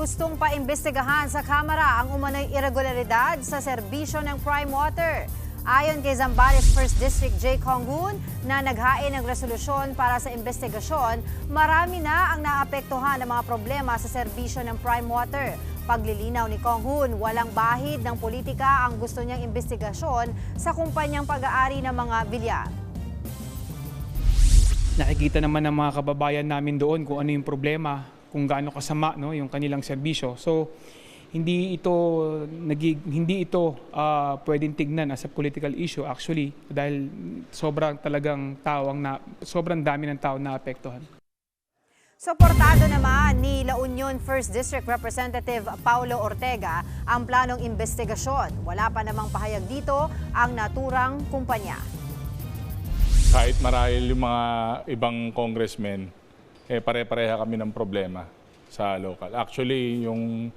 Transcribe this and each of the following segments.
gustong paimbestigahan sa Kamara ang umano'y irregularidad sa serbisyo ng Prime Water. Ayon kay Zambales 1st District J. Conggun na naghain ng resolusyon para sa investigasyon, marami na ang naapektuhan ng mga problema sa serbisyo ng Prime Water. Paglilinaw ni Conggun, walang bahid ng politika ang gusto niyang investigasyon sa kumpanyang pag-aari ng mga bilyar. Nakikita naman ng mga kababayan namin doon kung ano yung problema, kung gaano kasama yung kanilang serbisyo. So hindi ito pwedeng tignan as a political issue actually dahil sobrang dami ng tao na apektuhan. Suportado naman ni La Union 1st District Representative Paulo Ortega ang planong investigasyon. Wala pa namang pahayag dito ang naturang kumpanya. Kahit marahil yung mga ibang congressmen, pare-pareha kami ng problema sa local. Actually, yung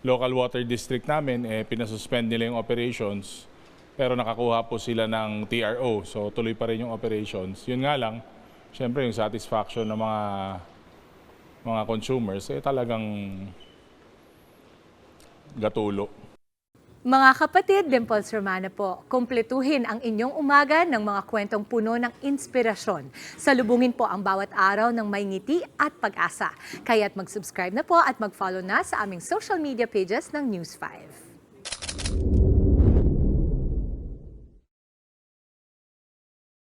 local water district namin, pinasuspend nila yung operations, pero nakakuha po sila ng TRO, so tuloy pa rin yung operations. Yun nga lang, syempre yung satisfaction ng mga consumers, talagang gatulo. Mga kapatid, Dimples Romana po, kumpletuhin ang inyong umaga ng mga kwentong puno ng inspirasyon. Salubungin po ang bawat araw ng may ngiti at pag-asa. Kaya't mag-subscribe na po at mag-follow na sa aming social media pages ng News 5.